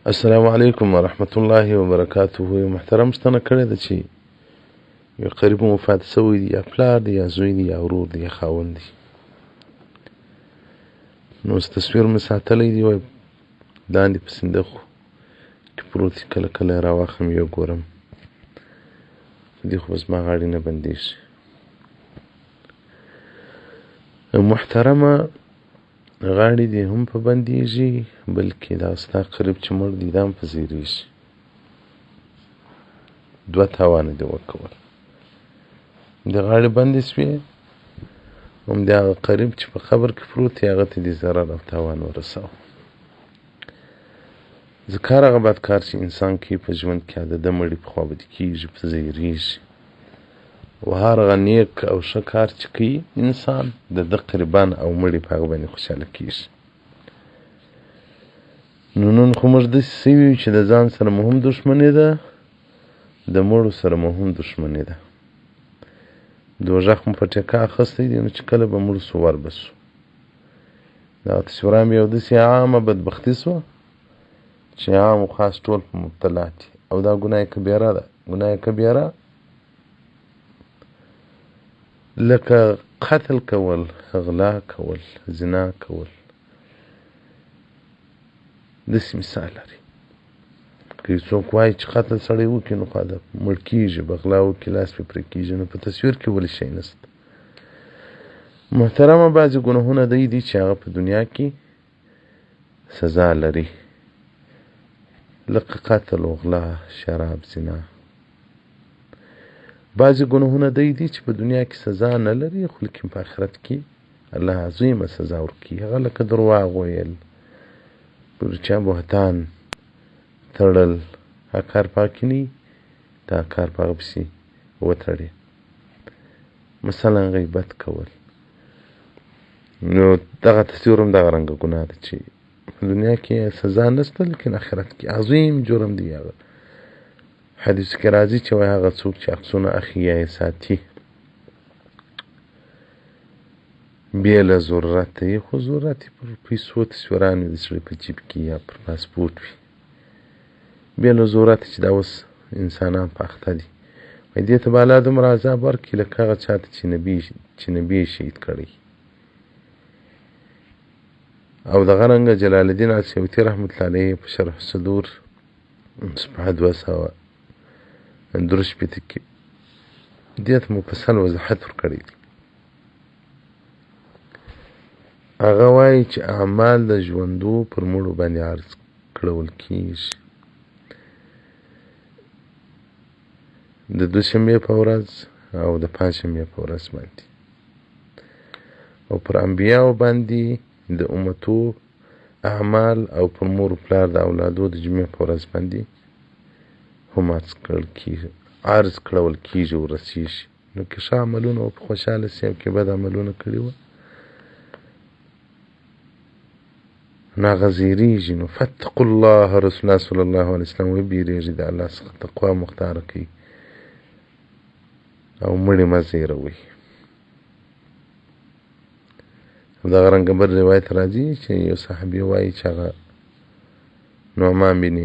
السلام علیکم ورحمت الله وبرکاته. محترم ستنه کړی ده چې یو قریب وفات شوی دی، یا پلار دی یا زوی دی یا ورور دی یا خاوند دی. نو تصویر مې ساتلی دی، وایي لاندې په صندوق کې پروت دی، کله کله یې راواخلم یو ګورم، دې خو به زما غاړې نه بندېږي. محترمه غاړې دې هم په بندېږي، بلکې دا ستا قریب چې مړ دی دا هم په زیرېږي. دوه تاوانه دې وکول، د غاړې بندې سوې، هم د هغه قریب چې په قبر کې پروت دی هغه ته دې ضرر او تاوان ورساوه. ځکه هر هغه بد کار چې انسان کوي په ژوند کې د ده مړي په خوابدي کېږي، په زیرېږي، و هر هغه نیک او ښه کار چې کوي انسان د ده قریبان او مړي په هغه باندې خوشحاله کېږي. نو نن خو موږ داسې سوي یو چې د ځان سره مو هم دښمني ده، د مړو سره مو هم دښمني ده. دوژخ مو په ټیکه اخیستی دی، نو چې کله به مړ سو ور به سو. دغه تصویران یو داسې عامه بدبختي سوه چې عام و خاص ټول په مبتلا دي، او دا ګناه کبیره ده. ګناه کبیره لکه قتل کول، غلا کول، زنا کول، داسې مثال لري. که څوک وایي چې قتل سړی وکړي نو خوا ده مړ کېږي، به غلا وکړي لاس پې پرې کېږي، نو په تصویر کې ولې شی نشته. محترمه بعضې ګناهونه دی چې هغه په دنیا کې سزا لري، لکه قتل و غلا، شراب، زنا. بعضې ګناهونه دی چې په دنیا کې سزا نه لري، خو لیکن په آخرت کې الله عظیمه سزا ورکوي. هغه لکه درواغ ویل، پر چا بهتان تړل، هغه کار په هغه کې نه وي، دا کار په هغه پسې وتړې. مثلا غیبت کول، نو دغه تصویر هم دغه رنګه ګناه ده چې په دنیا کې سزا نشته، لیکن آخرت کې عظیم جرم دی. هغه حدیث کې راځي چې وایي هغه څوک چې عکسونه اخلي یا یې ساتي بې له ضرورته یې، خو ضرورت یې پر پیسو تصویران وي د سړي په جیب کې یا پر پاسپورټ وي، بې له ضرورته چې دا اوس انسانان په اخته دي، وایي دې ته به الله دومره عذاب ورکړي لکه هغه چا ته چې نبي یې شهید کړی. او دغه رنګه جلال الدین السیوطي رحمت الله علیه په شرح صدور صفحه 263 کې دې ته مفصل وضاحت ورکړی دی. هغه وایي چې اعمال د ژوندو پر مړو باندې عرض کړول کېږي. د دوشنبې په ورځ او د پنجشنبې په ورځ باندې، او پر انبیاو باندې د امتو اعمال، او پر مور و پلار د اولادو د جمعې په ورځ باندې هم عرض کړول کېږي او رسېږي. نو که ښه عملونه په خوشحاله سي، او که بد عملونه کړي وه نو هغه زیرېږي. نو فاتقوا الله، رسول الله صلی الله علیه وسلم وبېرېږي د الله څخه، تقوا مختاره کوي او مړي مه زیروئ. دغه رنګه بل روایت راځي چې یو صحابي وایي چې هغه نعمان بن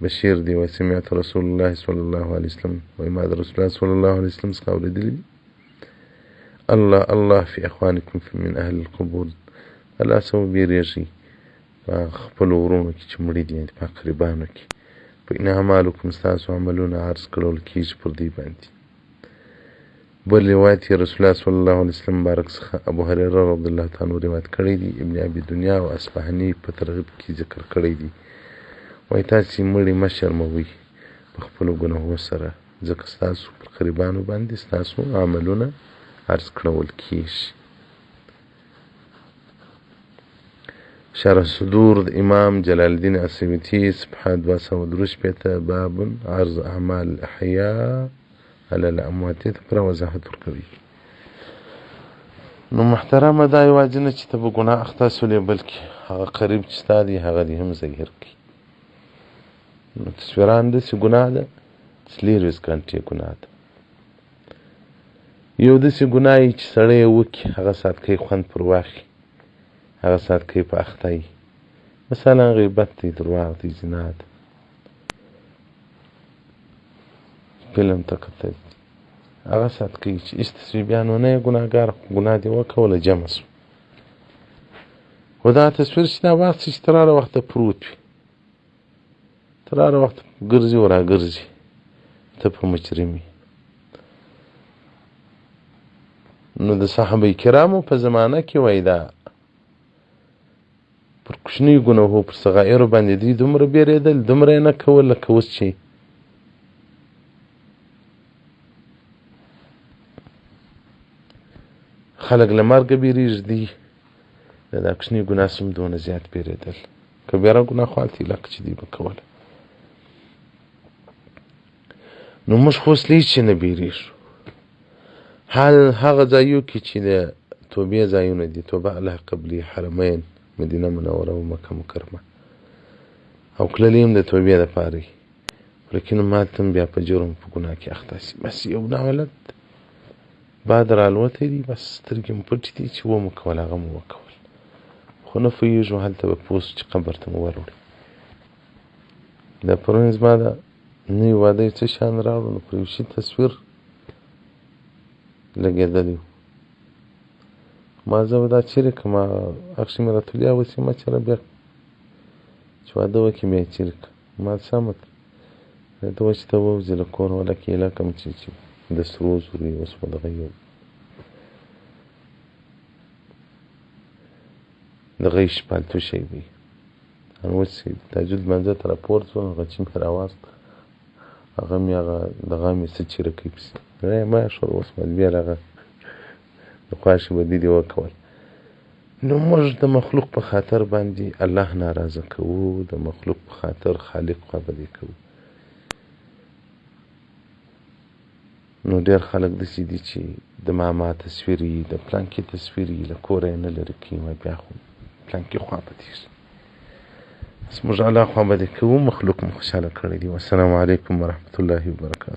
بشیر دی، وایي سمعت رسول الله صلی الله علیه وسلم، وایي ما د رسول الله صلی الله علیه وسلم څخه اورېدلي دي الله الله فی اخوانکم من اهل القبور، الله څخه وبېرېږئ په خپلو ورونو کې چې مړي دي، په اقربانو کې. فإن اعمالکم، ستاسو عملونه عرض کړول کېږي پر دوی باندې. بل روایت یې رسول الله صلی الله علیه وسلم مبارک څخه ابو هریره رضی الله تعالی عنه روایت کړی دی، ابن ابي دنیا او اصفهاني په ترغیب کې ذکر کړی دی. وایي تاسې مړي مه شرموئ په خپلو ګناهو سره، ځکه ستاسو پر قریبانو باندې ستاسو عملونه عرض کړول کېږي. شرح صدور د امام جلال الدین السیوطي صفحه 263 باب عرض اعمال الاحیاء علی الاموات ته پر وضاحت ورکوي. نو محترمه دا یوازې نه چې ته په ګناه اخته سولې، بلکې هغه قریب چې ستا دی هغه دې هم ظاهر کړي. نو تصویران داسې ګناه ده، 24 ګنټې ګناه ده. یو داسې ګناه یې چې سړی یې وکړي هغه ساعت کوي خوند پر واخلي، هغه ساعت کوي په اخته یي، مثلا غیبت دی، درواغ دی، زنا ده، فلم ته کتل، هغه ساعت کوي چې هېڅ تصویبیان ونه یې ګناهګار، خو ګناه دې وکوله جمع سو. خو دا تصویر چې دا واخیستې چې تر هغه وخته پروت وي، تر هغه وخته ګرځي او راګرځي، ته په مجرم یې. نو د صحابه کرامو په زمانه کې وایي دا پر کوچنیو ګناهو پر صغایرو باندې دوی دومره بیرېدل، دومره یې نه کول لکه اوس چې خلک له مرګه بیریږي، دوی د دا کوچني ګناه څخه دونه زیات بیرېدل. کبیره ګناه خو هلته لکه چې دوی به کوله. نو موږ خو اوس له هېڅ شي نه بیریږو. هغه ځایو کې چې د توبې ځایونه دي، توبه الله قبلي، حرمین، مدینه منوره او مکه مکرمه، او کللي هم د توبې دپاره وي، لیکن مالته هم بیا په جرم په ګناه کې اخته سي. بس یو ناولد باد رالوتی دی، بس سترګې مو پټې دي چې ومو کول هغه مو وکول، خو نه پوهېږو هلته به پوه سو چې قبر ته مو وروړي. دا پرون زما د نوي واده څه شان راوړو، نو پر یو شي تصویر لګېدلی و. ما زه به دا چیرې کړم، اخښې مې راته ویلي اوس یې مه چېره، بیا چې واده وکړې بیا یې چیرې کړه. ما سمه کړه، ته وایي چې ته ووځې له کوره، ولا کیله کړم چې د سرو زرو یې اوس به دغه یو دغه یې شپالتو شی وي. اوس یې تهجد لمانځه ته راپورته شوم، هغه چې مې راواست، هغه مې هغه دغه مې څه چیرې کوي پسې ما شول. اوس مې بیا هغه د خواشي بدي دې وکول. نو موږ د مخلوق په خاطر باندې الله ناراضه کوو، د مخلوق په خاطر خالق خوابدي کوو. نو ډېر خلک داسې دي چې د ماما تصویر یي، د پلانکې تصویر یي، له کوره یې نه لرې کوي، بیا خو پلانکې خوابدي شي. بس موږ الله خوابدي کوو، مخلوق مو خوشحاله کړی دی. والسلام علیکم ورحمة الله وبرکاته.